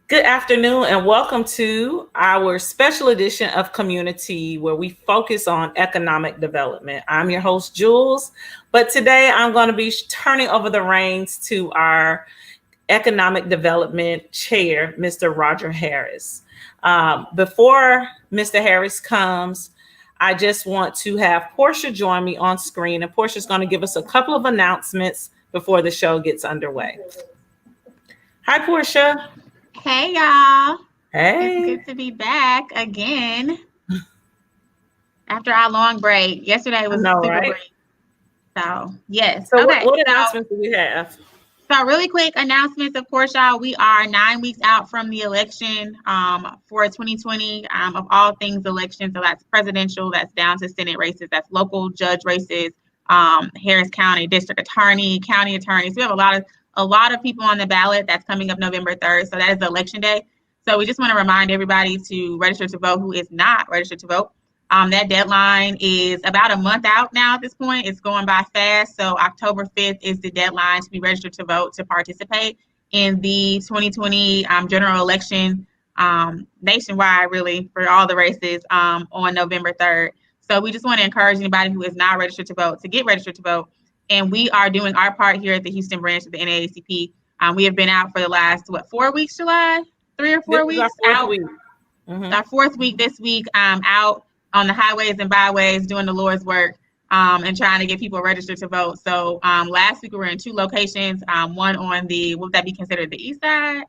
Good afternoon and welcome to our special edition of Community where we focus on economic development. I'm your host, Jules, but today I'm going to be turning over the reins to our economic development chair, Mr. Roger Harris. Before Mr. Harris comes, I just want to have Portia join me on screen, and Portia is going to give us a couple of announcements before the show gets underway. Hi, Portia. Hey, y'all. Hey. It's good to be back again after our long break. Yesterday was super right? break. So, yes. So okay. what announcements do we have? So really quick announcements, of course, y'all. We are 9 weeks out from the election for 2020 of all things election. So that's presidential, that's down to Senate races, that's local judge races, Harris County District Attorney, County Attorneys. We have a lot of people on the ballot. That's coming up November 3rd. So that is election day. So we just want to remind everybody to register to vote who is not registered to vote. That deadline is about a month out now at this point. It's going by fast. So October 5th is the deadline to be registered to vote to participate in the 2020 general election nationwide, really, for all the races on November 3rd. So we just want to encourage anybody who is not registered to vote to get registered to vote. And we are doing our part here at the Houston branch of the NAACP. We have been out for the last, 4 weeks, July? 3 or 4 weeks? Our 4th week. Mm-hmm. Our 4th week this week, out on the highways and byways doing the Lord's work and trying to get people registered to vote. So last week we were in 2 locations, one on the, would that be considered the east side?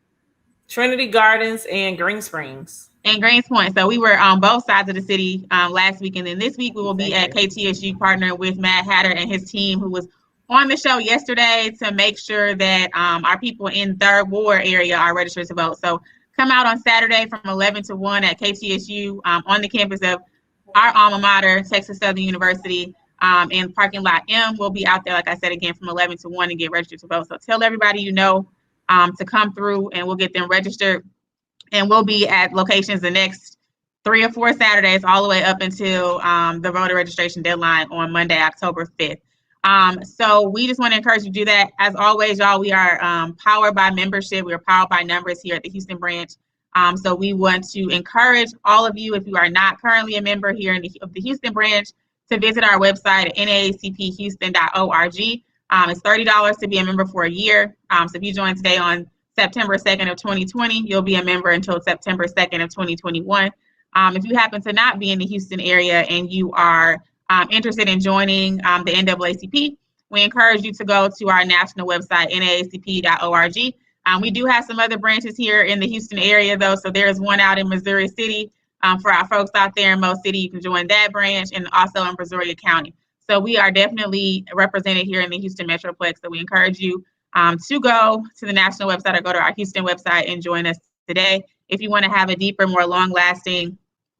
Trinity Gardens and Green Springs. And Greenspoint. So we were on both sides of the city last week. And then this week we will be at KTSU partnering with Matt Hatter and his team who was on the show yesterday to make sure that our people in 3rd Ward area are registered to vote. So come out on Saturday from 11 to 1 at KTSU on the campus of our alma mater, Texas Southern University, in parking lot M. We'll be out there, like I said, again, from 11 to 1 and get registered to vote. So tell everybody you know to come through and we'll get them registered. And we'll be at locations the next 3 or 4 Saturdays all the way up until the voter registration deadline on Monday, October 5th. So we just want to encourage you to do that. As always, y'all, we are powered by membership. We are powered by numbers here at the Houston branch. So we want to encourage all of you, if you are not currently a member here of the Houston branch, to visit our website at naacphouston.org. It's $30 to be a member for a year. So if you join today on September 2nd of 2020, you'll be a member until September 2nd of 2021. If you happen to not be in the Houston area and you are interested in joining the NAACP, we encourage you to go to our national website, naacp.org. We do have some other branches here in the Houston area, though. So there's one out in Missouri City. For our folks out there in Mo City, you can join that branch, and also in Brazoria County. So we are definitely represented here in the Houston Metroplex. So we encourage you to go to the national website or go to our Houston website and join us today. If you want to have a deeper, more long-lasting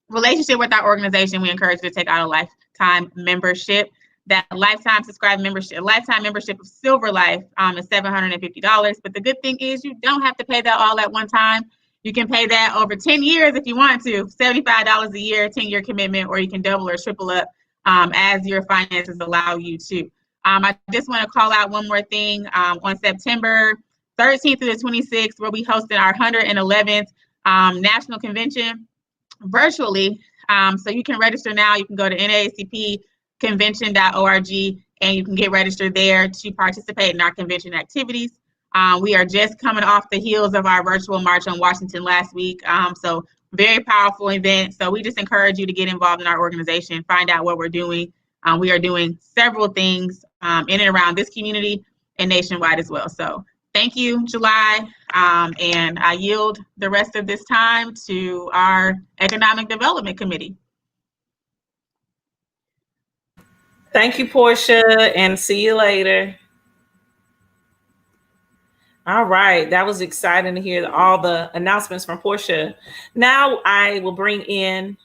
relationship with our organization, we encourage you to take out a lifetime membership. That lifetime membership of Silver Life is $750. But the good thing is you don't have to pay that all at one time. You can pay that over 10 years if you want to, $75 a year, 10-year commitment, or you can double or triple up as your finances allow you to. I just want to call out one more thing. On September 13th through the 26th, we'll be hosting our 111th National Convention virtually. So you can register now. You can go to naacpconvention.org and you can get registered there to participate in our convention activities. We are just coming off the heels of our virtual March on Washington last week. So very powerful event. So we just encourage you to get involved in our organization, find out what we're doing. We are doing several things in and around this community and nationwide as well. So thank you, July. And I yield the rest of this time to our Economic Development Committee. Thank you, Portia, and see you later. All right, that was exciting to hear all the announcements from Portia. Now we will bring in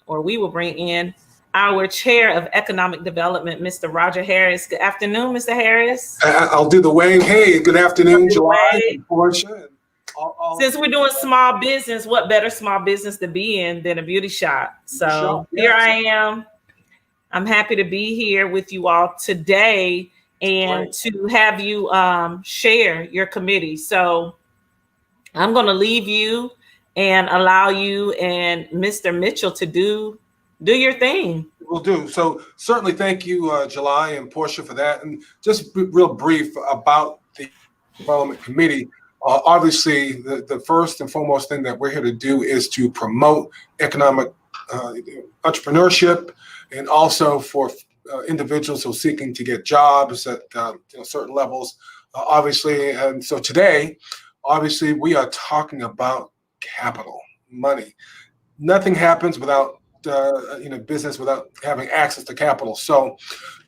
our Chair of Economic Development, Mr. Roger Harris. Good afternoon, Mr. Harris. I'll do the wave. Hey, good afternoon, July, Portia. Since we're doing small business, what better small business to be in than a beauty shop? So here I am. I'm happy to be here with you all today and to have you share your committee. So I'm going to leave you and allow you and Mr. Mitchell to do your thing. Will do. So certainly thank you, July and Portia, for that. And just real brief about the Development Committee. Obviously, the first and foremost thing that we're here to do is to promote economic entrepreneurship, and also for individuals who are seeking to get jobs at certain levels. Obviously, and so today, obviously, we are talking about capital, money. Nothing happens without business without having access to capital. So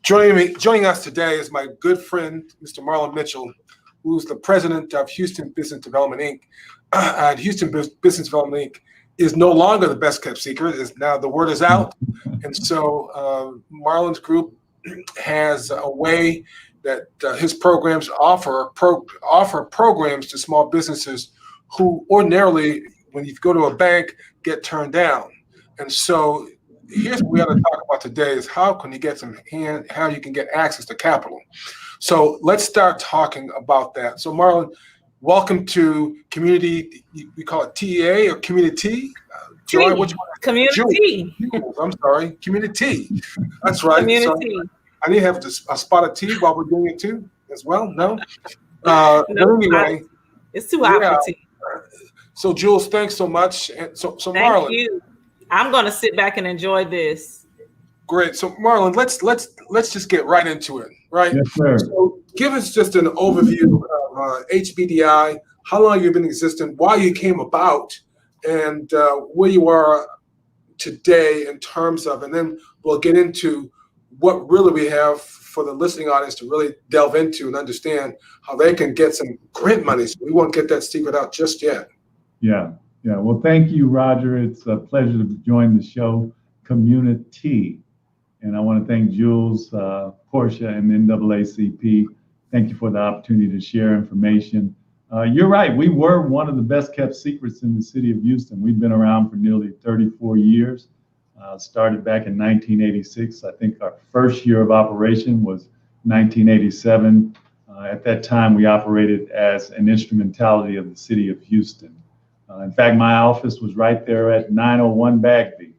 joining us today is my good friend, Mr. Marlon Mitchell, who's the president of Houston Business Development Inc. And Houston Business Development Inc. is no longer the best kept secret. Is now the word is out. And so Marlon's group has a way that his programs offer programs to small businesses who ordinarily, when you go to a bank, get turned down. And so here's what we have to talk about today is how can you get how you can get access to capital. So let's start talking about that. So Marlon, welcome to Community, we call it TEA or Community? Joy, which one? Community. I'm sorry, Community. That's right. Community. So I need to have a spot of tea while we're doing it too, as well. No? No, anyway. It's too hot for tea. So Jules, thanks so much. And so Thank Marlon. you. I'm going to sit back and enjoy this. Great. So Marlon, let's just get right into it, right? Yes, sir. So give us just an overview of HBDI, how long you've been existing, why you came about, and where you are today in terms of, and then we'll get into what really we have for the listening audience to really delve into and understand how they can get some grant money. So we won't get that secret out just yet. Yeah. Well, thank you, Roger. It's a pleasure to join the show, Community. And I want to thank Jules, Portia, and NAACP. Thank you for the opportunity to share information. You're right. We were one of the best kept secrets in the city of Houston. We've been around for nearly 34 years. Started back in 1986. I think our first year of operation was 1987. At that time, we operated as an instrumentality of the city of Houston. In fact, my office was right there at 901 Bagby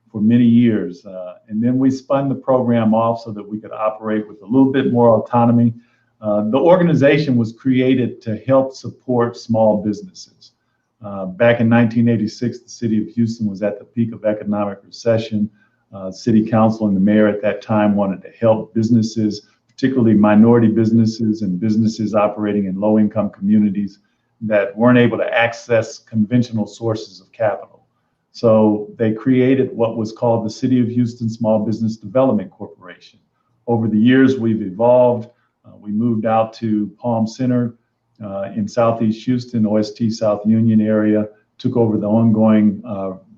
for many years. And then we spun the program off so that we could operate with a little bit more autonomy. The organization was created to help support small businesses. Back in 1986, the city of Houston was at the peak of economic recession. City council and the mayor at that time wanted to help businesses, particularly minority businesses and businesses operating in low-income communities that weren't able to access conventional sources of capital. So they created what was called the City of Houston Small Business Development Corporation. Over the years, we've evolved. We moved out to Palm Center in Southeast Houston, OST South Union area, took over the ongoing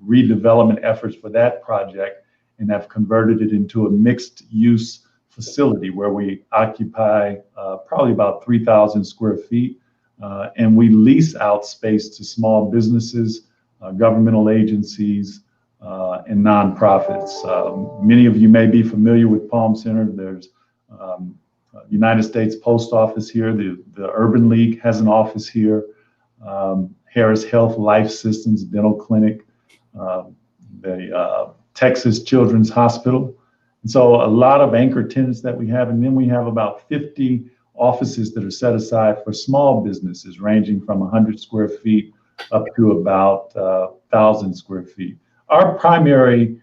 redevelopment efforts for that project and have converted it into a mixed use facility where we occupy probably about 3,000 square feet. And we lease out space to small businesses, governmental agencies, and nonprofits. Many of you may be familiar with Palm Center. There's United States Post Office here. The Urban League has an office here. Harris Health Life Systems Dental Clinic, the Texas Children's Hospital. And so a lot of anchor tenants that we have, and then we have about 50 offices that are set aside for small businesses ranging from 100 square feet up to about 1,000 square feet. Our primary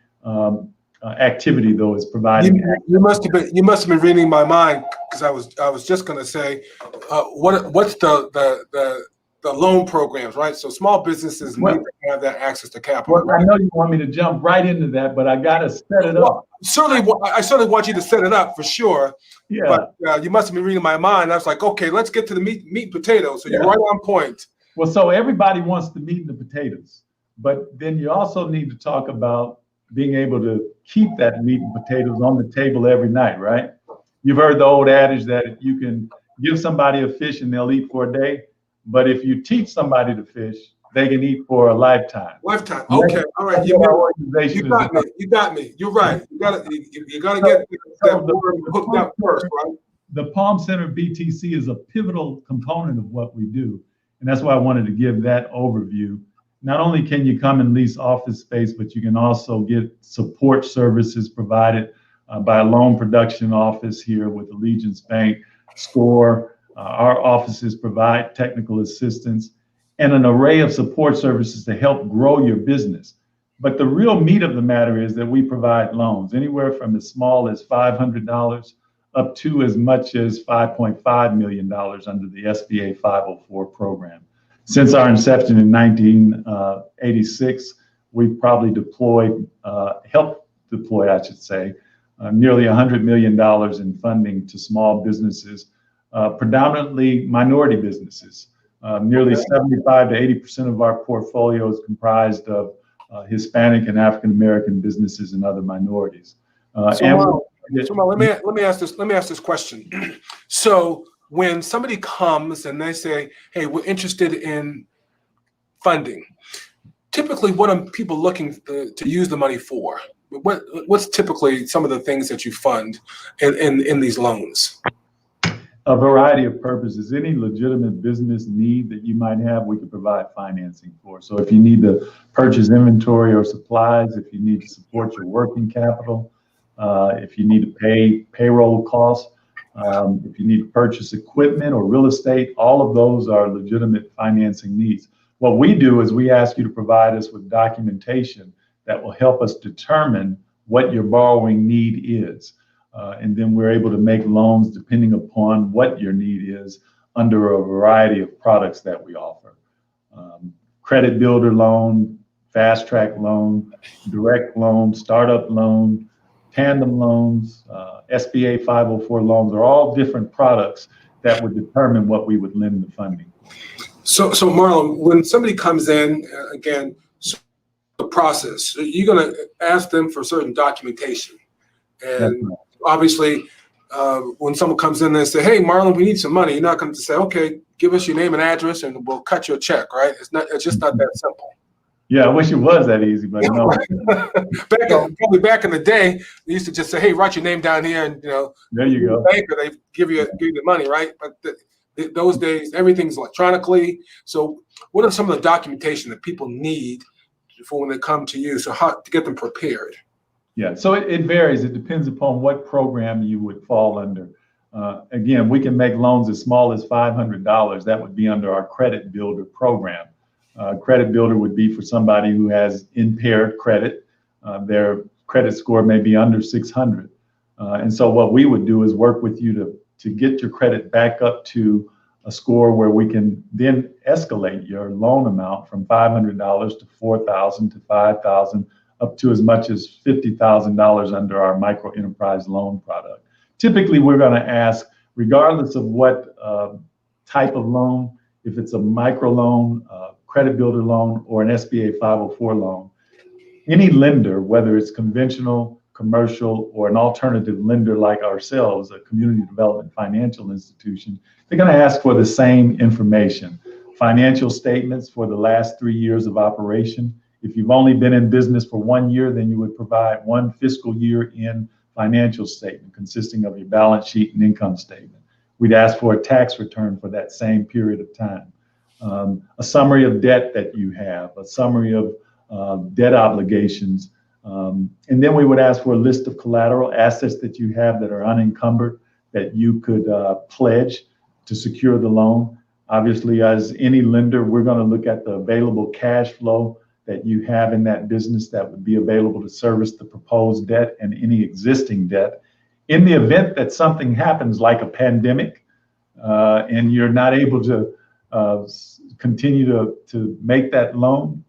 activity, though, is providing. You must have been reading my mind, because I was just going to say, what's the loan programs, right? So small businesses need to have that access to capital. Well, I know you want me to jump right into that, but I got to set it up. I certainly want you to set it up for sure. Yeah. But you must have been reading my mind. I was like, okay, let's get to the meat and potatoes. So you're right on point. Well, so everybody wants the meat and the potatoes, but then you also need to talk about being able to keep that meat and potatoes on the table every night, right? You've heard the old adage that you can give somebody a fish and they'll eat for a day, but if you teach somebody to fish, they can eat for a lifetime. Lifetime. Okay. All right. You got me. You're right. You got to get that word hooked up first, right? The Palm Center BTC is a pivotal component of what we do. And that's why I wanted to give that overview. not only can you come and lease office space, but you can also get support services provided by a loan production office here with Allegiance Bank, SCORE. Our offices provide technical assistance and an array of support services to help grow your business. But the real meat of the matter is that we provide loans anywhere from as small as $500 up to as much as $5.5 million under the SBA 504 program. Since our inception in 1986, we've probably helped deploy, I should say, nearly $100 million in funding to small businesses, predominantly minority businesses. Nearly 75 to 80% of our portfolio is comprised of Hispanic and African American businesses and other minorities. Let me ask this question. So when somebody comes and they say, "Hey, we're interested in funding," typically, what are people looking to use the money for? What's typically some of the things that you fund in these loans? A variety of purposes. Any legitimate business need that you might have, we can provide financing for. So if you need to purchase inventory or supplies, if you need to support your working capital, if you need to pay payroll costs, if you need to purchase equipment or real estate, all of those are legitimate financing needs. What we do is we ask you to provide us with documentation that will help us determine what your borrowing need is. And then we're able to make loans depending upon what your need is under a variety of products that we offer. Credit builder loan, fast track loan, direct loan, startup loan, tandem loans, SBA 504 loans are all different products that would determine what we would lend the funding. So Marlon, when somebody comes in, again, the process, you're going to ask them for certain documentation. And obviously, when someone comes in and say, "Hey, Marlon, we need some money," you're not going to say, "Okay, give us your name and address and we'll cut you a check," right? It's just not that simple. Yeah, I wish it was that easy, but no. Probably back in the day, they used to just say, "Hey, write your name down here," and there you go. Banker, they give you the money, right? But those days, everything's electronically. So, what are some of the documentation that people need for when they come to you? So, how to get them prepared? Yeah, so it varies. It depends upon what program you would fall under. Again, we can make loans as small as $500. That would be under our credit builder program. Credit builder would be for somebody who has impaired credit. Their credit score may be under 600. And so what we would do is work with you to get your credit back up to a score where we can then escalate your loan amount from $500 to $4,000 to $5,000 up to as much as $50,000 under our micro enterprise loan product. Typically, we're going to ask, regardless of what type of loan, if it's a micro loan, credit builder loan, or an SBA 504 loan, any lender, whether it's conventional, commercial, or an alternative lender like ourselves, a community development financial institution, they're going to ask for the same information. Financial statements for the last 3 years of operation. If you've only been in business for 1 year, then you would provide 1 fiscal year in financial statement consisting of your balance sheet and income statement. We'd ask for a tax return for that same period of time. A summary of debt that you have, a summary of debt obligations. And then we would ask for a list of collateral assets that you have that are unencumbered that you could pledge to secure the loan. Obviously, as any lender, we're going to look at the available cash flow that you have in that business that would be available to service the proposed debt and any existing debt. In the event that something happens like a pandemic and you're not able to continue to make that loan,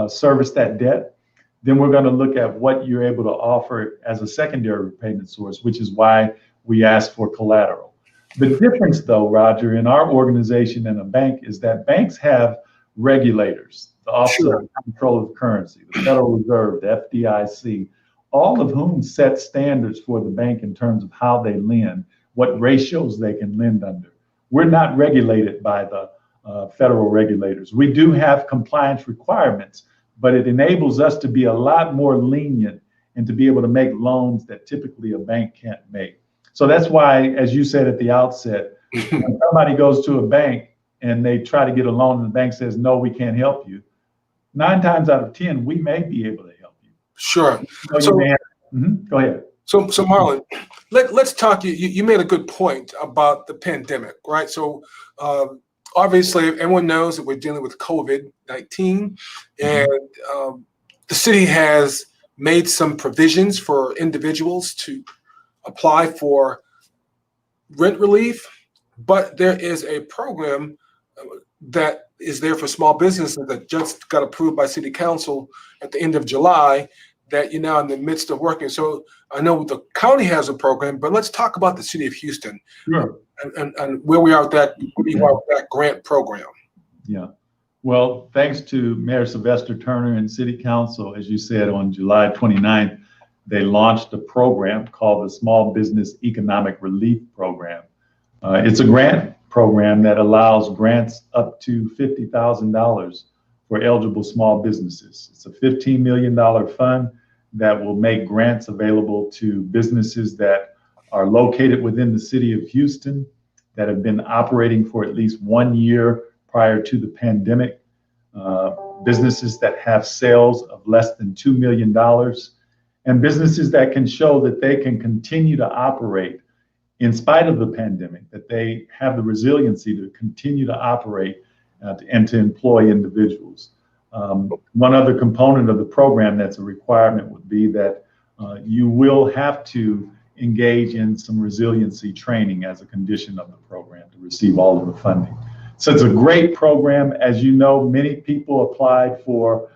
service that debt, then we're going to look at what you're able to offer as a secondary repayment source, which is why we ask for collateral. The difference, though, Roger, in our organization and a bank is that banks have regulators, the Office of Control of Currency, the Federal Reserve, the FDIC, all of whom set standards for the bank in terms of how they lend, what ratios they can lend under. We're not regulated by the federal regulators. We do have compliance requirements, but it enables us to be a lot more lenient and to be able to make loans that typically a bank can't make. So that's why, as you said at the outset, when somebody goes to a bank and they try to get a loan and the bank says, "No, we can't help you," 9 times out of 10, we may be able to help you. Sure. So you may have, go ahead. So Marlon, let's talk. You made a good point about the pandemic, right? So obviously, everyone knows that we're dealing with COVID-19, and the city has made some provisions for individuals to apply for rent relief, but there is a program that is there for small businesses that just got approved by City Council at the end of July that you're now in the midst of working. So I know the county has a program, but let's talk about the City of Houston. Sure. And where we are with that grant program. Yeah. Well, thanks to Mayor Sylvester Turner and City Council, as you said, on July 29th, they launched a program called the Small Business Economic Relief Program. It's a grant program that allows grants up to $50,000 for eligible small businesses. It's a $15 million fund that will make grants available to businesses that are located within the city of Houston, that have been operating for at least 1 year prior to the pandemic, businesses that have sales of less than $2 million, and businesses that can show that they can continue to operate in spite of the pandemic, that they have the resiliency to continue to operate and to employ individuals. One other component of the program that's a requirement would be that you will have to engage in some resiliency training as a condition of the program to receive all of the funding. So it's a great program. As you know, many people applied for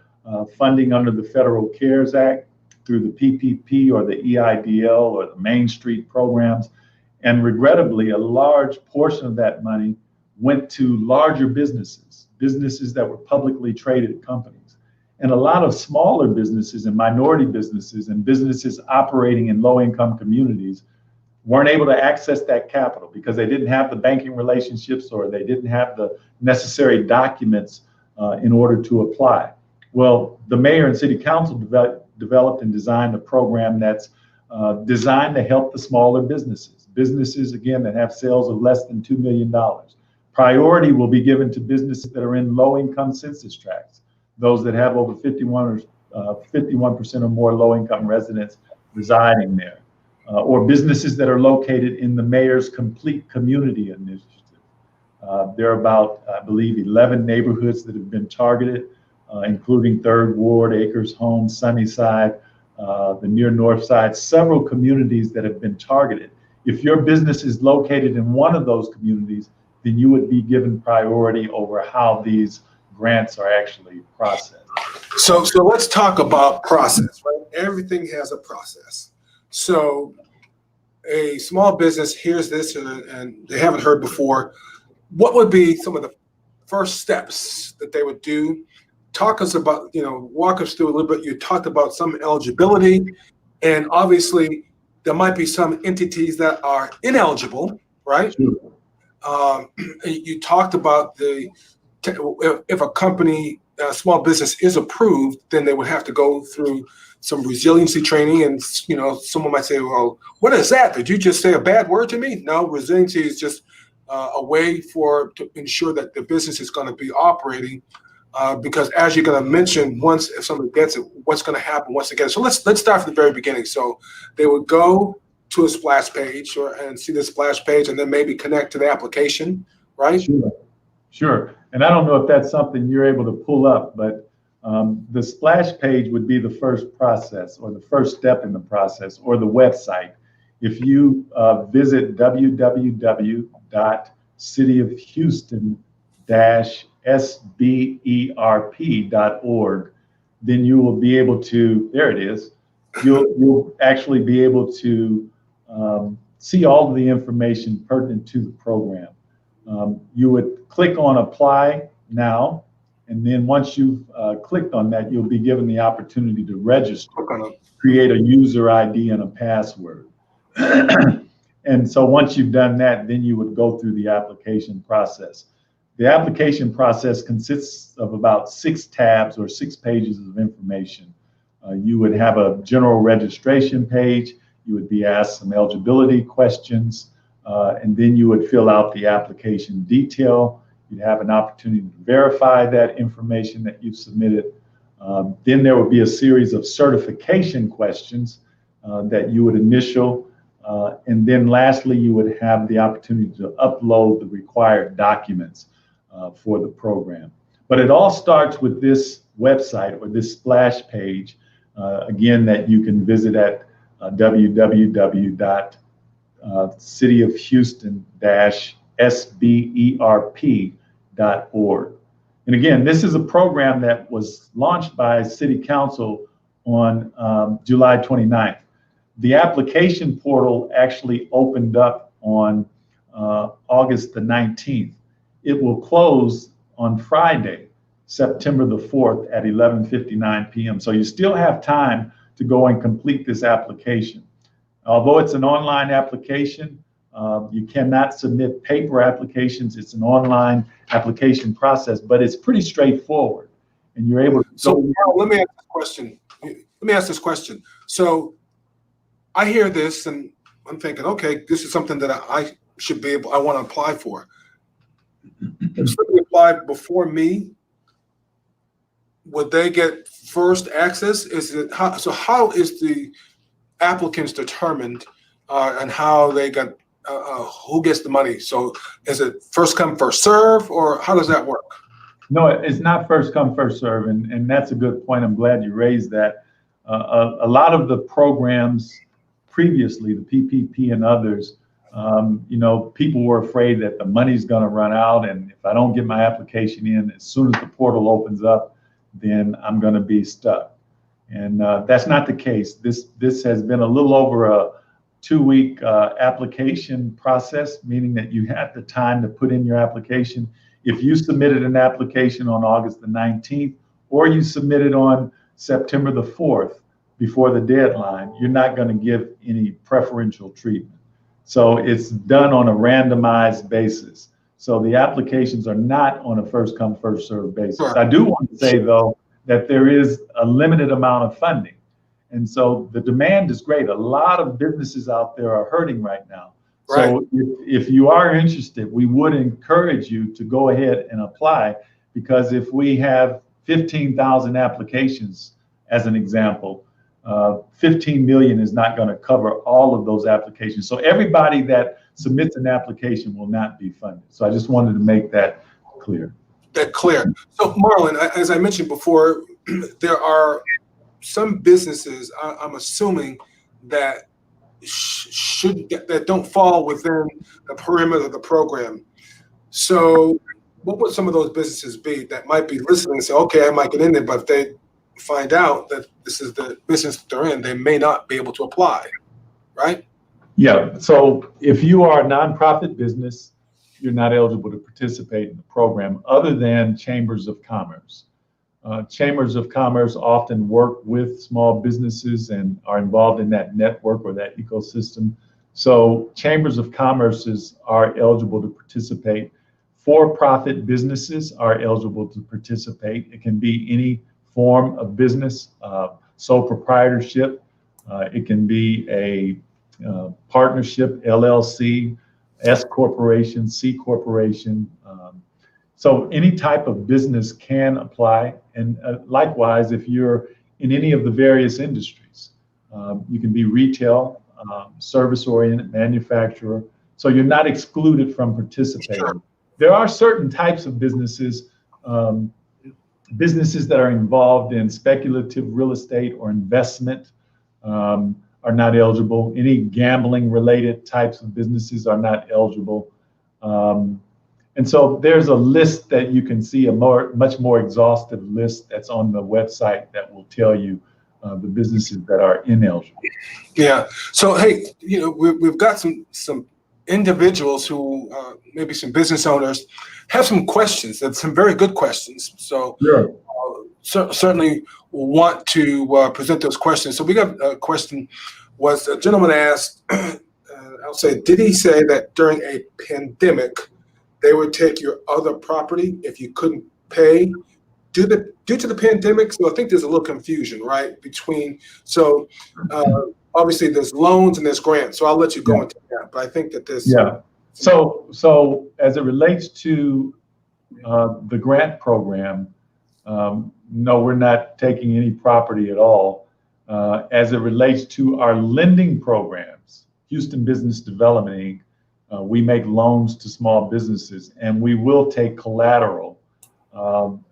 funding under the Federal CARES Act through the PPP or the EIDL or the Main Street programs. And regrettably, a large portion of that money went to larger businesses, businesses that were publicly traded companies. And a lot of smaller businesses and minority businesses and businesses operating in low-income communities weren't able to access that capital because they didn't have the banking relationships or they didn't have the necessary documents in order to apply. Well, the mayor and city council developed and designed a program that's designed to help the smaller businesses, again, that have sales of less than $2 million. Priority will be given to businesses that are in low-income census tracts, those that have over 51% or more low-income residents residing there, or businesses that are located in the mayor's Complete Community initiative. There are about, I believe, 11 neighborhoods that have been targeted, including Third Ward, Acres Homes, Sunnyside, the near North Side, several communities that have been targeted. If your business is located in one of those communities, then you would be given priority over how these grants are actually processed. So let's talk about process, right? Everything has a process. So a small business hears this and they haven't heard before. What would be some of the first steps that they would do? Talk us about, walk us through a little bit. You talked about some eligibility, and obviously there might be some entities that are ineligible, right? Sure. You talked about if a company, a small business is approved, then they would have to go through some resiliency training. And, someone might say, well, what is that? Did you just say a bad word to me? No, resiliency is just a way to ensure that the business is going to be operating. Because as you're going to mention, if somebody gets it, what's going to happen once they get it. So let's start from the very beginning. So they would go to a splash page and see the splash page and then maybe connect to the application, right? Sure. And I don't know if that's something you're able to pull up, but the splash page would be the first process or the first step in the process, or the website. If you visit www.cityofhouston-sberp.org, then you will be able to, there it is, you'll actually be able to see all of the information pertinent to the program. You would click on apply now, and then once you've clicked on that, you'll be given the opportunity to register, create a user ID and a password. And so once you've done that, then you would go through the application process. The application process consists of about 6 tabs or 6 pages of information. You would have a general registration page. You would be asked some eligibility questions, and then you would fill out the application detail. You'd have an opportunity to verify that information that you've submitted. Then there would be a series of certification questions that you would initial. And then lastly, you would have the opportunity to upload the required documents for the program. But it all starts with this website or this splash page, again, that you can visit at www.cityofhouston-sberp.org. And again, this is a program that was launched by City Council on July 29th. The application portal actually opened up on August the 19th. It will close on Friday, September the 4th at 11:59 p.m. So you still have time to go and complete this application. Although it's an online application, you cannot submit paper applications. It's an online application process, but it's pretty straightforward. And you're able to. So let me ask this question. So I hear this and I'm thinking, okay, this is something that I should be able, I want to apply for. If somebody applied before me, would they get first access? How is the applicants determined and how they got, who gets the money? So is it first come, first serve, or how does that work? No, it's not first come, first serve. And that's a good point. I'm glad you raised that. A lot of the programs previously, the PPP and others, people were afraid that the money's going to run out. And if I don't get my application in, as soon as the portal opens up, then I'm going to be stuck. And that's not the case. This has been a little over a 2-week application process, meaning that you had the time to put in your application. If you submitted an application on August the 19th, or you submitted on September the 4th before the deadline, you're not going to give any preferential treatment. So it's done on a randomized basis. So the applications are not on a first come, first served basis. Sure. I do want to say, though, that there is a limited amount of funding. And so the demand is great. A lot of businesses out there are hurting right now. Right. So if you are interested, we would encourage you to go ahead and apply, because if we have 15,000 applications, as an example, 15 million is not going to cover all of those applications. So everybody that submits an application will not be funded. So I just wanted to make that clear. So Marlon, as I mentioned before, there are some businesses, I'm assuming, that that don't fall within the perimeter of the program. So what would some of those businesses be that might be listening and say, okay, I might get in there, but if they find out that this is the business that they're in, they may not be able to apply, right? Yeah, so if you are a nonprofit business, you're not eligible to participate in the program other than chambers of commerce. Chambers of commerce often work with small businesses and are involved in that network or that ecosystem. So chambers of commerce are eligible to participate. For-profit businesses are eligible to participate. It can be any form of business, sole proprietorship. It can be a partnership, LLC, S corporation, C corporation. So any type of business can apply. And likewise, if you're in any of the various industries, you can be retail, service-oriented, manufacturer. So you're not excluded from participating. Sure. There are certain types of businesses that are involved in speculative real estate or investment are not eligible. Any gambling related types of businesses are not eligible. And so there's a list that you can see, much more exhaustive list that's on the website that will tell you the businesses that are ineligible. Yeah. So, hey, we've got some individuals who, maybe some business owners, have some questions. That's some very good questions. So Sure. Certainly want to present those questions. So we got a question. Was a gentleman asked, I'll say, did he say that during a pandemic, they would take your other property if you couldn't pay due to the pandemic? So I think there's a little confusion, right? Obviously there's loans and there's grants. So I'll let you go into that. But I think that this. Yeah. So as it relates to the grant program, No, we're not taking any property at all. As it relates to our lending programs, Houston Business Development Inc., we make loans to small businesses, and we will take collateral,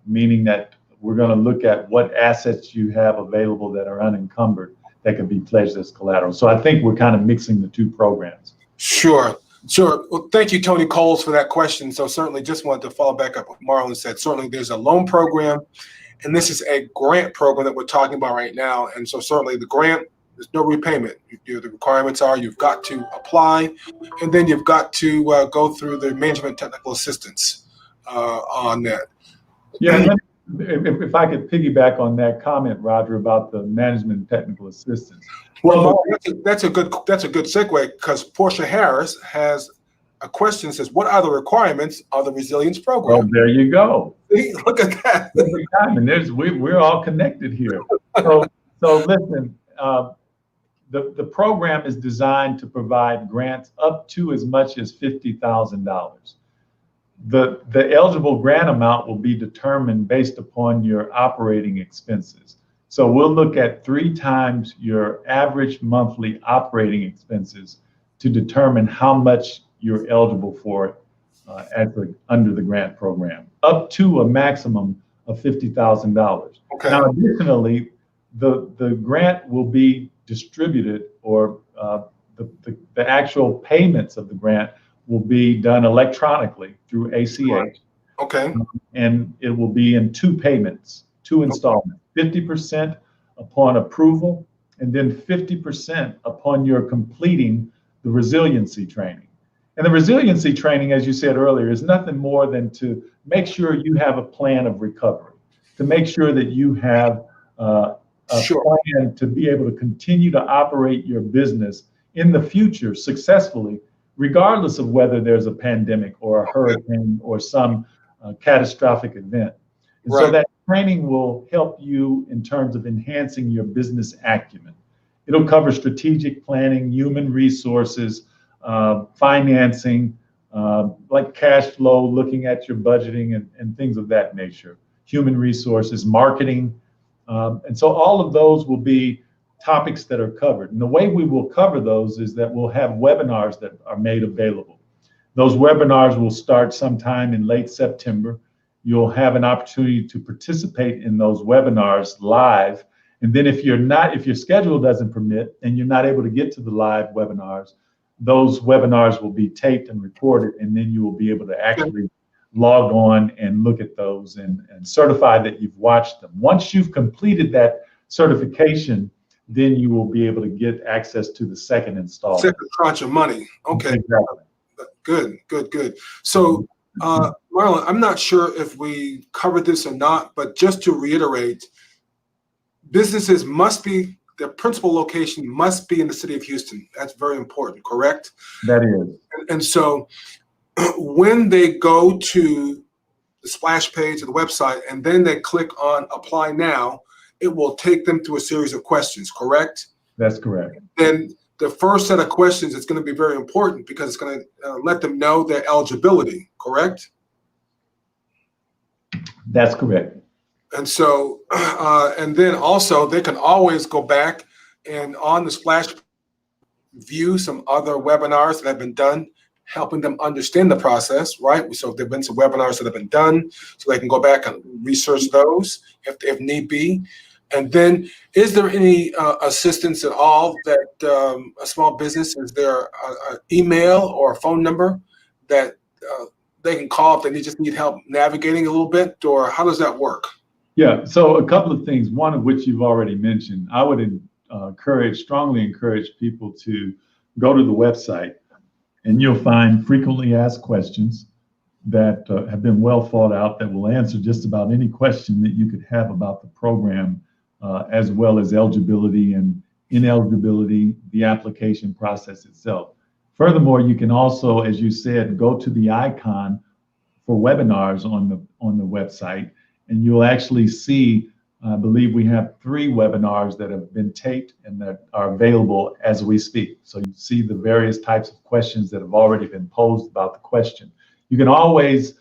meaning that we're going to look at what assets you have available that are unencumbered that can be pledged as collateral. So I think we're kind of mixing the two programs. Sure. Well, thank you, Tony Coles, for that question. So certainly just wanted to follow back up what Marlon said. Certainly there's a loan program, and this is a grant program that we're talking about right now. And so certainly the grant, there's no repayment. The requirements are you've got to apply, and then you've got to go through the management technical assistance on that. Yeah, if I could piggyback on that comment, Roger, about the management technical assistance. Well, that's a good segue, because Portia Harris has a question that says, what are the requirements of the resilience program? Well, there you go. See, look at that. And we're all connected here. So listen, the program is designed to provide grants up to as much as $50,000. The eligible grant amount will be determined based upon your operating expenses. So we'll look at 3 times your average monthly operating expenses to determine how much you're eligible for under the grant program, up to a maximum of $50,000. Okay. Now, additionally, the grant will be distributed, or the actual payments of the grant will be done electronically through ACH. Okay. And it will be in 2 payments, 2 installments, 50% upon approval, and then 50% upon your completing the resiliency training. And the resiliency training, as you said earlier, is nothing more than to make sure you have a plan of recovery, to make sure that you have a plan to be able to continue to operate your business in the future successfully, regardless of whether there's a pandemic or a hurricane or some catastrophic event. And so that training will help you in terms of enhancing your business acumen. It'll cover strategic planning, human resources, financing, like cash flow, looking at your budgeting and things of that nature, human resources, marketing. And so all of those will be topics that are covered. And the way we will cover those is that we'll have webinars that are made available. Those webinars will start sometime in late September. You'll have an opportunity to participate in those webinars live. And then if your schedule doesn't permit and you're not able to get to the live webinars, those webinars will be taped and recorded, and then you will be able to actually log on and look at those and certify that you've watched them. Once you've completed that certification, then you will be able to get access to the second installment. Second tranche of money. Okay. Exactly. Good. So, Marlon, I'm not sure if we covered this or not, but just to reiterate, businesses their principal location must be in the city of Houston. That's very important, correct? That is. And so when they go to the splash page of the website and then they click on apply now, it will take them through a series of questions, correct? That's correct. Then the first set of questions is going to be very important because it's going to let them know their eligibility, correct? That's correct. And so, and then also they can always go back and on the splash view some other webinars that have been done, helping them understand the process, right? So there've been some webinars that have been done, so they can go back and research those if need be. And then, is there any assistance at all that a small business, is there an email or a phone number that they can call if they just need help navigating a little bit, or how does that work? Yeah, so a couple of things, one of which you've already mentioned. I would strongly encourage people to go to the website, and you'll find frequently asked questions that have been well thought out that will answer just about any question that you could have about the program, as well as eligibility and ineligibility, the application process itself. Furthermore, you can also, as you said, go to the icon for webinars on the website, and you'll actually see, I believe we have 3 webinars that have been taped and that are available as we speak. So you see the various types of questions that have already been posed about the question. You can always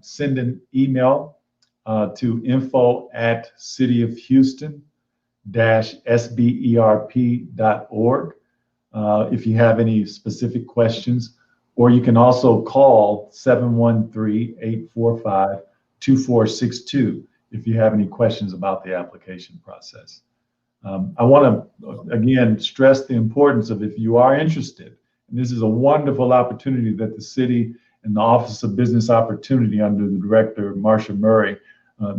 send an email to info@cityofhouston-sberp.org if you have any specific questions, or you can also call 713-845-2462 if you have any questions about the application process. I want to, again, stress the importance of, if you are interested, and this is a wonderful opportunity that the city and the Office of Business Opportunity under the Director, Marsha Murray,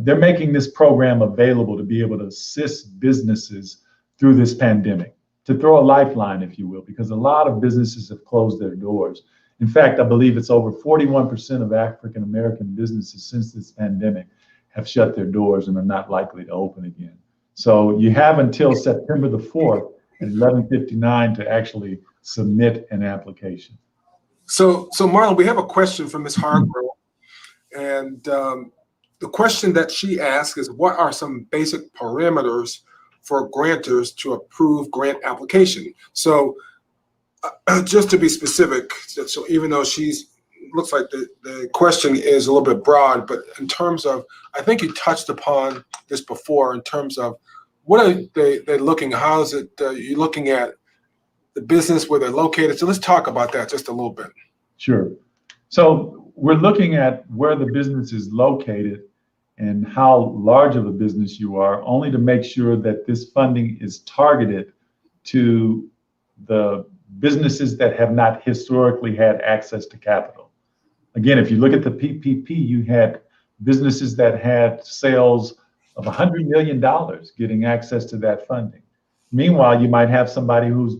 they're making this program available to be able to assist businesses through this pandemic, to throw a lifeline, if you will, because a lot of businesses have closed their doors. In fact, I believe it's over 41% of African American businesses since this pandemic have shut their doors and are not likely to open again. So you have until September the 4th at 11:59 to actually submit an application. So Marlon, we have a question from Ms. Hargrove, and the question that she asked is, what are some basic parameters for grantors to approve grant application? So just to be specific, so even though looks like the question is a little bit broad, but in terms of, I think you touched upon this before, in terms of what are they looking, how is it, you're looking at the business, where they're located. So let's talk about that just a little bit. Sure. So we're looking at where the business is located and how large of a business you are, only to make sure that this funding is targeted to the businesses that have not historically had access to capital. Again, if you look at the PPP, you had businesses that had sales of $100 million getting access to that funding. Meanwhile, you might have somebody who's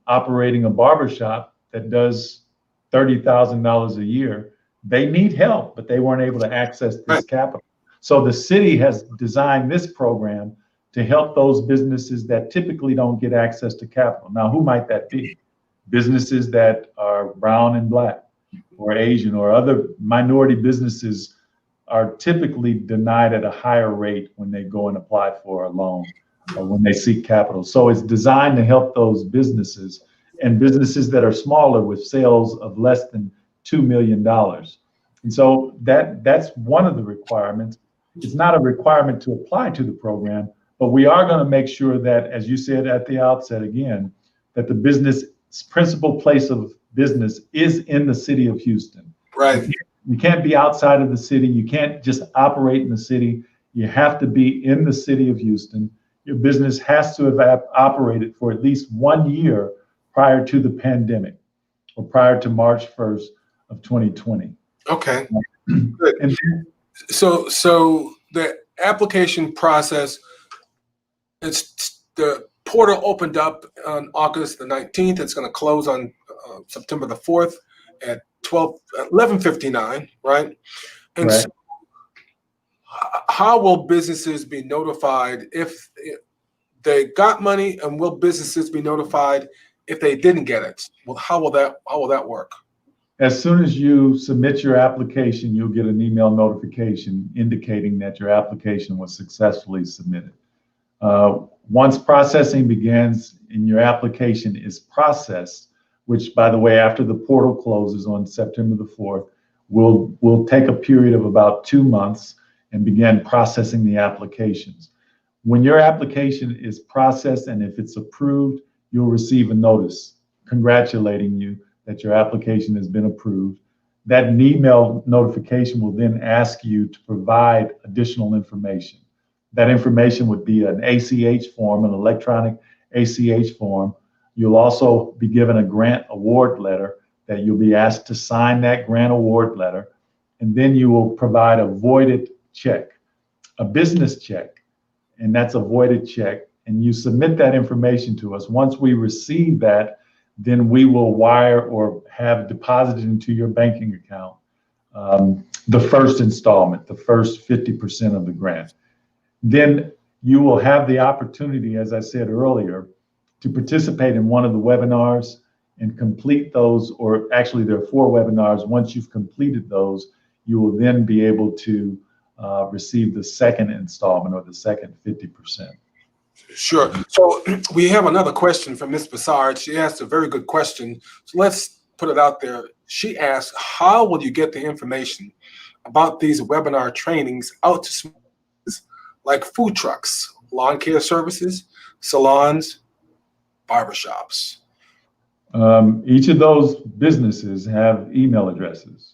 operating a barbershop that does $30,000 a year. They need help, but they weren't able to access this capital. So the city has designed this program to help those businesses that typically don't get access to capital. Now, who might that be? Businesses that are brown and black, or Asian, or other minority businesses are typically denied at a higher rate when they go and apply for a loan or when they seek capital. So it's designed to help those businesses, and businesses that are smaller with sales of less than $2 million. And so that's one of the requirements. It's not a requirement to apply to the program, but we are going to make sure that, as you said at the outset again, that the business principal place of business is in the city of Houston. Right. You can't be outside of the city. You can't just operate in the city. You have to be in the city of Houston. Your business has to have operated for at least 1 year prior to the pandemic, or prior to March 1st of 2020. Okay. Good. And so the application process, it's the portal opened up on August the 19th. It's going to close on September the 4th at 11:59, right? And right. so how will businesses be notified if they got money, and will businesses be notified if they didn't get it? Well, how will that work? As soon as you submit your application, you'll get an email notification indicating that your application was successfully submitted. Once processing begins and your application is processed, which, by the way, after the portal closes on September the 4th, we'll take a period of about 2 months and begin processing the applications. When your application is processed and if it's approved, you'll receive a notice congratulating you that your application has been approved. That email notification will then ask you to provide additional information. That information would be an ACH form, an electronic ACH form. You'll also be given a grant award letter that you'll be asked to sign that grant award letter. And then you will provide a voided check, a business check, and that's a voided check. And you submit that information to us. Once we receive that, then we will wire or have deposited into your banking account the first installment, the first 50% of the grant. Then you will have the opportunity, as I said earlier, to participate in one of the webinars and complete those, or actually there are 4 webinars. Once you've completed those, you will then be able to receive the second installment, or the second 50%. Sure. So we have another question from Ms. Bassard. She asked a very good question. So let's put it out there. She asked, how will you get the information about these webinar trainings out to small businesses like food trucks, lawn care services, salons, barbershops? Each of those businesses have email addresses.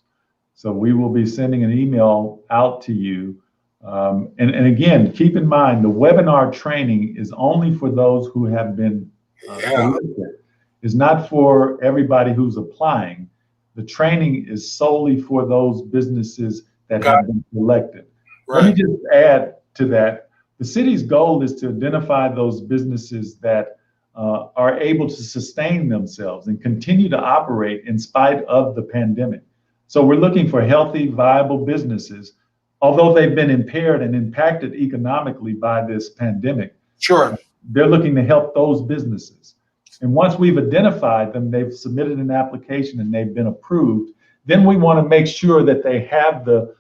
So we will be sending an email out to you. And again, keep in mind, the webinar training is only for those who have been selected. It's not for everybody who's applying. The training is solely for those businesses that have been selected. Right. Let me just add to that. The city's goal is to identify those businesses that are able to sustain themselves and continue to operate in spite of the pandemic. So we're looking for healthy, viable businesses, although they've been impaired and impacted economically by this pandemic. Sure. They're looking to help those businesses. And once we've identified them, they've submitted an application and they've been approved, then we want to make sure that they have the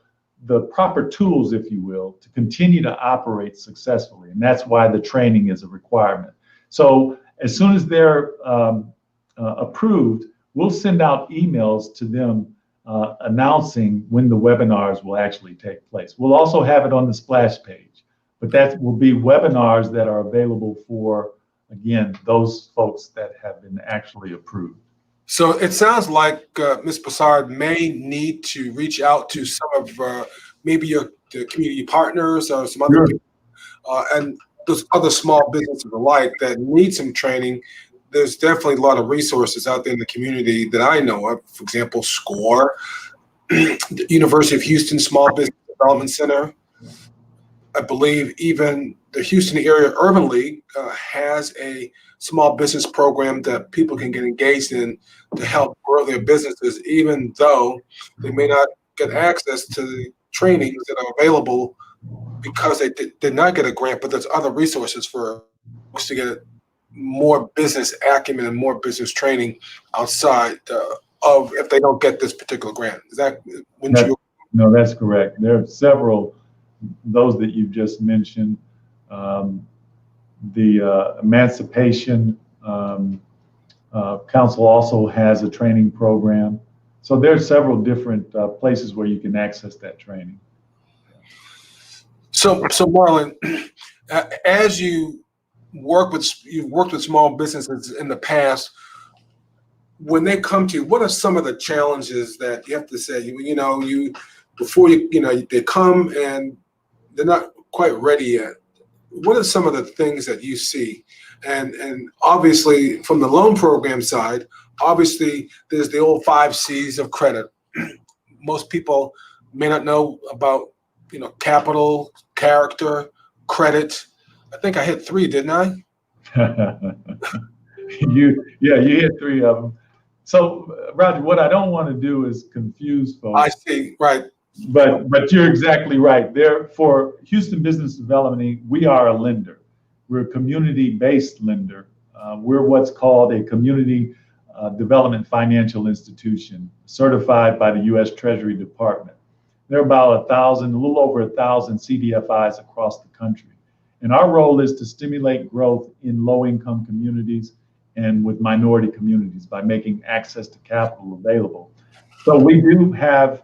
proper tools, if you will, to continue to operate successfully. And that's why the training is a requirement. So as soon as they're approved, we'll send out emails to them announcing when the webinars will actually take place. We'll also have it on the splash page, but that will be webinars that are available for, again, those folks that have been actually approved. So it sounds like Ms. Passard may need to reach out to some of maybe the community partners or some other people, and those other small businesses alike that need some training. There's definitely a lot of resources out there in the community that I know of. For example, SCORE, the University of Houston Small Business Development Center. I believe even the Houston Area Urban League has a small business program that people can get engaged in to help grow their businesses, even though they may not get access to the trainings that are available because they did not get a grant, but there's other resources for folks to get more business acumen and more business training outside of if they don't get this particular grant. Is that, wouldn't you? No, that's correct. There are several, those that you've just mentioned. The Emancipation Council also has a training program. So there are several different places where you can access that training. So Marlon, as you've worked with small businesses in the past, when they come to you, what are some of the challenges that you have to say, they come and they're not quite ready yet? What are some of the things that you see? And obviously from the loan program side, obviously there's the old 5 C's of credit. Most people may not know about, capital, character, credit. I think I hit 3, didn't I? You hit 3 of them. So Roger, what I don't want to do is confuse folks. I see, right. But you're exactly right. For Houston Business Development, we are a lender. We're a community-based lender. We're what's called a community development financial institution, certified by the U.S. Treasury Department. There are about a little over 1,000 CDFIs across the country. And our role is to stimulate growth in low-income communities and with minority communities by making access to capital available. So we do have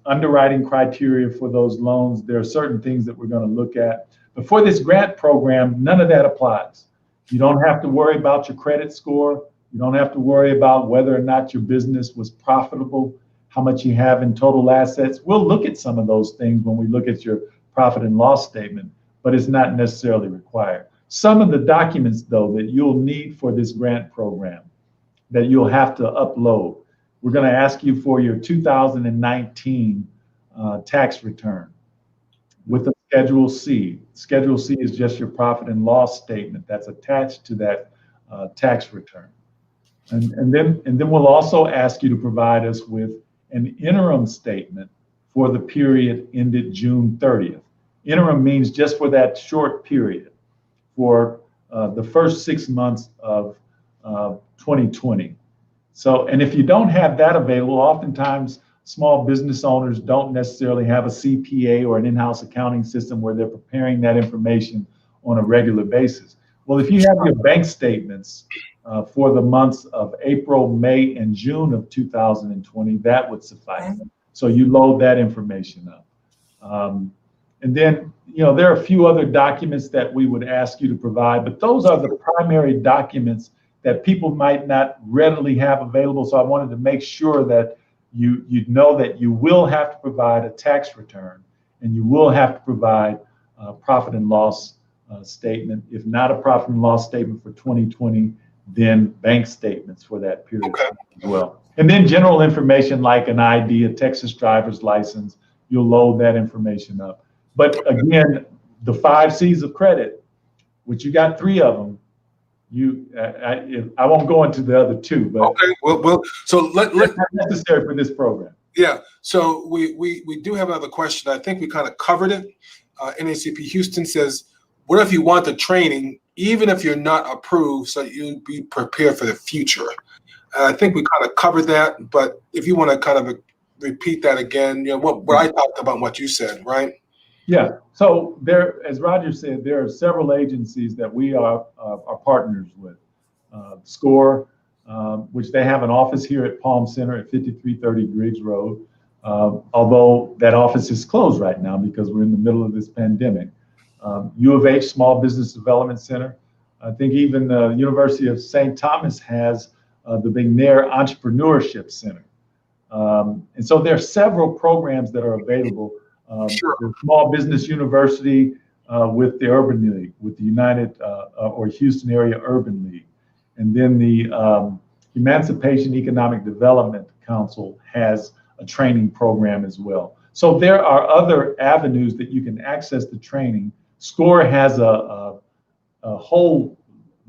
underwriting criteria for those loans. There are certain things that we're going to look at. But for this grant program, none of that applies. You don't have to worry about your credit score. You don't have to worry about whether or not your business was profitable, how much you have in total assets. We'll look at some of those things when we look at your profit and loss statement, but it's not necessarily required. Some of the documents, though, that you'll need for this grant program that you'll have to upload. We're going to ask you for your 2019 tax return with a Schedule C. Schedule C is just your profit and loss statement that's attached to that tax return. And then we'll also ask you to provide us with an interim statement for the period ended June 30th. Interim means just for that short period, for the first 6 months of 2020. So, and if you don't have that available, oftentimes small business owners don't necessarily have a CPA or an in-house accounting system where they're preparing that information on a regular basis. Well, if you have your bank statements for the months of April, May, and June of 2020, that would suffice. So you load that information up. And then, there are a few other documents that we would ask you to provide, but those are the primary documents that people might not readily have available. So I wanted to make sure that you know that you will have to provide a tax return, and you will have to provide a profit and loss statement. If not a profit and loss statement for 2020, then bank statements for that period as well. And then general information like an ID, a Texas driver's license, you'll load that information up. But again, the 5 C's of credit, which you got 3 of them, I won't go into the other 2, but okay. Well, so that's not necessary for this program. Yeah. So we do have another question. I think we kind of covered it. NAACP Houston says, what if you want the training, even if you're not approved, so you'll be prepared for the future? And I think we kind of covered that, but if you want to kind of repeat that again, what I talked about, what you said, right? Yeah. So there, as Roger said, there are several agencies that we are partners with. SCORE, which they have an office here at Palm Center at 5330 Griggs Road, although that office is closed right now because we're in the middle of this pandemic. U of H Small Business Development Center. I think even the University of St. Thomas has the McNair Entrepreneurship Center. And so there are several programs that are available. Sure. The Small Business University with the Urban League, with the United or Houston Area Urban League. And then the Emancipation Economic Development Council has a training program as well. So there are other avenues that you can access the training. SCORE has a whole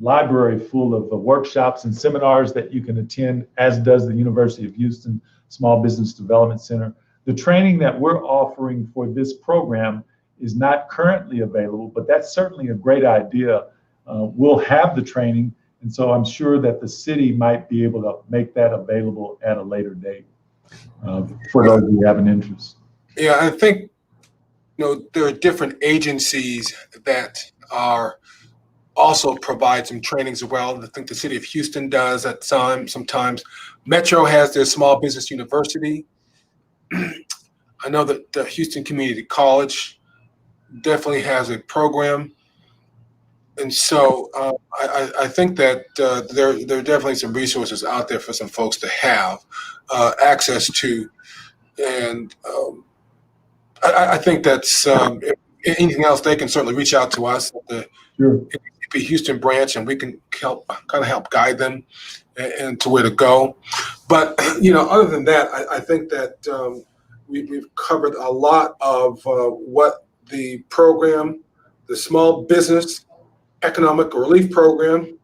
library full of workshops and seminars that you can attend, as does the University of Houston Small Business Development Center. The training that we're offering for this program is not currently available, but that's certainly a great idea. We'll have the training, and so I'm sure that the city might be able to make that available at a later date for those who have an interest. Yeah, I think there are different agencies that are also provide some trainings as well. I think the city of Houston does at sometimes. Metro has their Small Business University. I know that the Houston Community College definitely has a program. And so I think that there are definitely some resources out there for some folks to have access to. And I think that's if anything else, they can certainly reach out to us at the NAACP Houston branch, and we can help guide them and to where to go. But other than that, I think that we've covered a lot of what the program, the Small Business Economic Relief Program,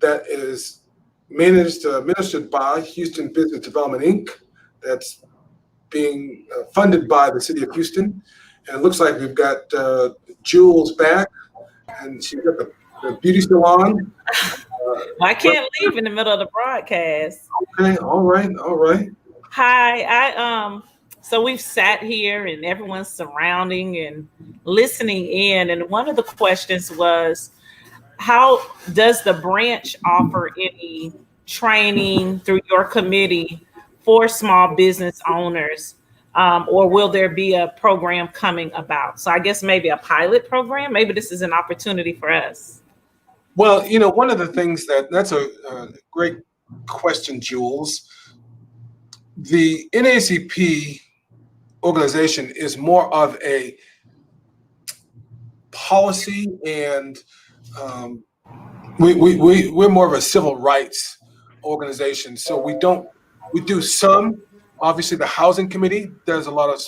that is administered by Houston Business Development Inc. That's being funded by the city of Houston. And it looks like we've got Jules back, and she's got the beauty salon. I can't leave in the middle of the broadcast. Okay, all right. Hi, so we've sat here and everyone's surrounding and listening in. And one of the questions was, how does the branch offer any training through your committee for small business owners? Or will there be a program coming about? So I guess maybe a pilot program. Maybe this is an opportunity for us. Well, one of the things that's a great question, Jules. The NAACP organization is more of a policy, and we're more of a civil rights organization. So we do some. Obviously, the housing committee does a lot of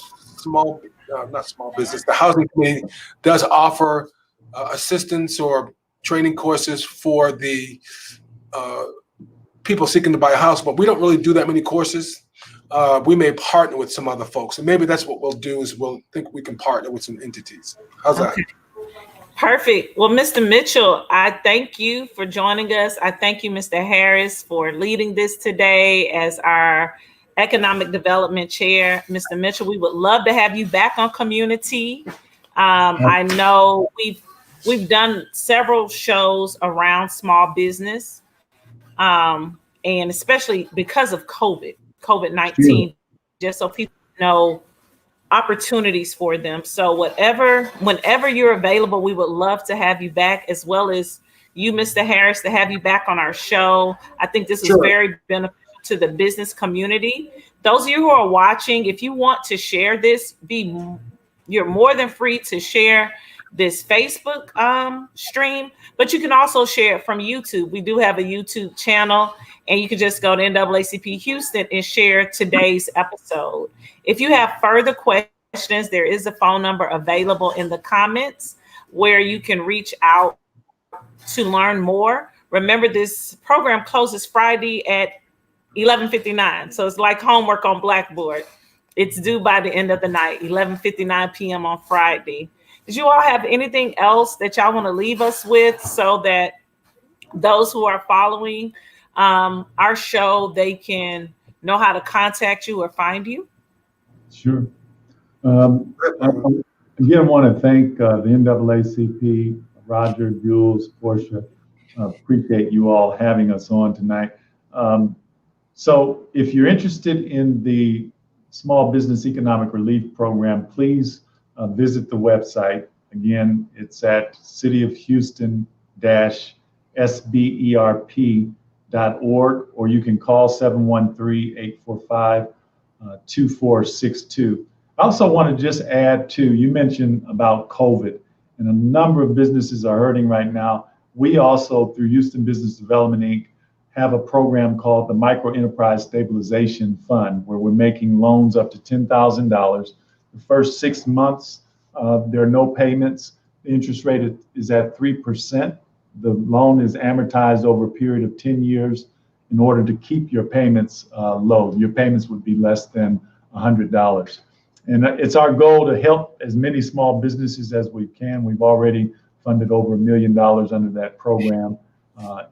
not small business. The housing committee does offer assistance or training courses for the people seeking to buy a house, but we don't really do that many courses. We may partner with some other folks, and maybe that's what we'll do is we'll think we can partner with some entities. How's that? Perfect. Well, Mr. Mitchell, I thank you for joining us. I thank you, Mr. Harris, for leading this today as our Economic Development Chair. Mr. Mitchell, we would love to have you back on Community. I know we've done several shows around small business, and especially because of COVID-19, just so people opportunities for them. So whenever you're available, we would love to have you back, as well as you, Mr. Harris, to have you back on our show. I think this is very beneficial to the business community. Those of you who are watching, if you want to share this, you're more than free to share this Facebook stream, but you can also share it from YouTube. We do have a YouTube channel, and you can just go to NAACP Houston and share today's episode. If you have further questions, there is a phone number available in the comments where you can reach out to learn more. Remember, this program closes Friday at 11:59, so it's like homework on Blackboard. It's due by the end of the night, 11:59 p.m. on Friday. Did you all have anything else that y'all want to leave us with, so that those who are following our show, they can know how to contact you or find you? Sure. Again, I want to thank the NAACP, Roger, Jules, Portia. Appreciate you all having us on tonight. So if you're interested in the Small Business Economic Relief Program, please visit the website. Again, it's at cityofhouston-sberp.org, or you can call 713-845-2462. I also want to just add too, you mentioned about COVID, and a number of businesses are hurting right now. We also, through Houston Business Development, Inc., have a program called the Micro Enterprise Stabilization Fund, where we're making loans up to $10,000. The first 6 months, there are no payments. The interest rate is at 3%. The loan is amortized over a period of 10 years in order to keep your payments low. Your payments would be less than $100. And it's our goal to help as many small businesses as we can. We've already funded over $1 million under that program.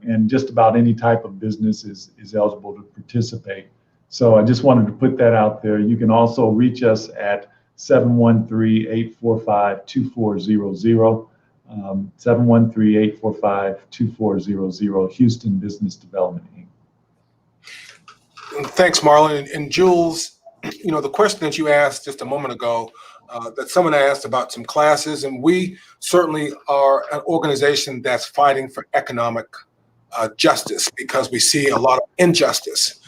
And just about any type of business is eligible to participate. So I just wanted to put that out there. You can also reach us at 713-845-2400, 713-845-2400, Houston Business Development, Inc. Thanks, Marlon. And Jules, the question that you asked just a moment ago, that someone asked about some classes, and we certainly are an organization that's fighting for economic justice, because we see a lot of injustice.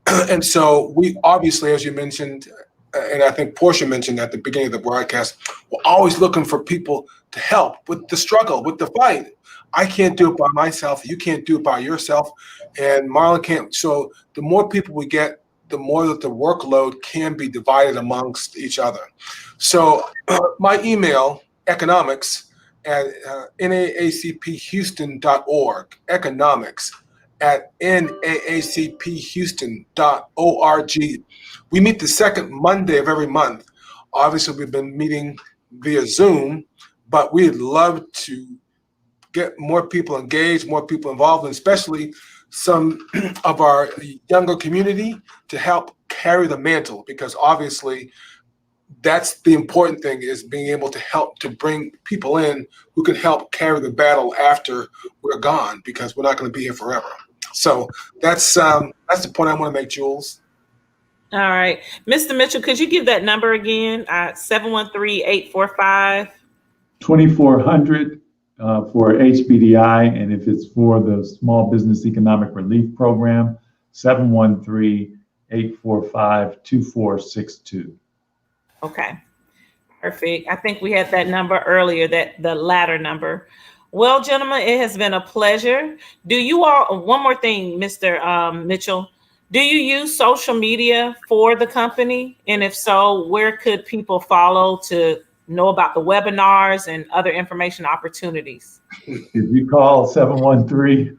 And so we obviously, as you mentioned, and I think Portia mentioned at the beginning of the broadcast, we're always looking for people to help with the struggle, with the fight. I can't do it by myself. You can't do it by yourself. And Marlon can't. So the more people we get, the more that the workload can be divided amongst each other. So my email, economics at naacphouston.org, economics@naacphouston.org. We meet the second Monday of every month. Obviously, we've been meeting via Zoom, but we'd love to get more people engaged, more people involved, and especially some of our younger community to help carry the mantle, because obviously that's the important thing, is being able to help to bring people in who can help carry the battle after we're gone, because we're not going to be here forever. So that's the point I want to make, Jules. All right. Mr. Mitchell, could you give that number again? 713-845-2400 for HBDI, and if it's for the Small Business Economic Relief Program, 713-845-2462. Okay, perfect. I think we had that number earlier, the latter number. Well, gentlemen, it has been a pleasure. Do you all, one more thing, Mr. Mitchell, do you use social media for the company? And if so, where could people follow to know about the webinars and other information opportunities? If you call 713-845.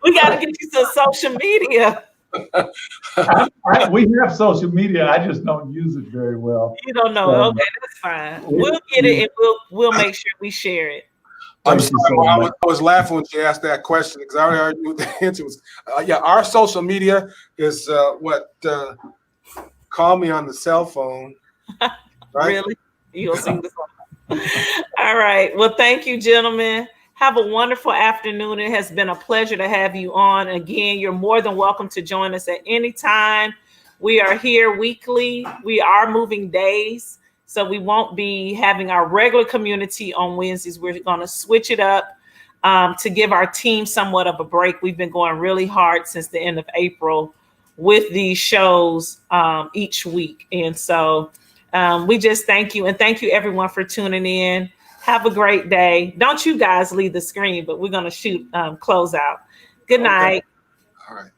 We got to get you some social media. We have social media. I just don't use it very well. You don't know. Okay, that's fine. We'll get it, and we'll make sure we share it. I'm sorry, I was laughing when she asked that question, because I already knew the answer was, our social media is call me on the cell phone. Right? Really? You'll sing the song. All right. Well, thank you, gentlemen. Have a wonderful afternoon. It has been a pleasure to have you on. Again, you're more than welcome to join us at any time. We are here weekly. We are moving days, so we won't be having our regular community on Wednesdays. We're going to switch it up to give our team somewhat of a break. We've been going really hard since the end of April with these shows each week. And so we just thank you. And thank you, everyone, for tuning in. Have a great day. Don't you guys leave the screen, but we're going to close out. Good night. All right.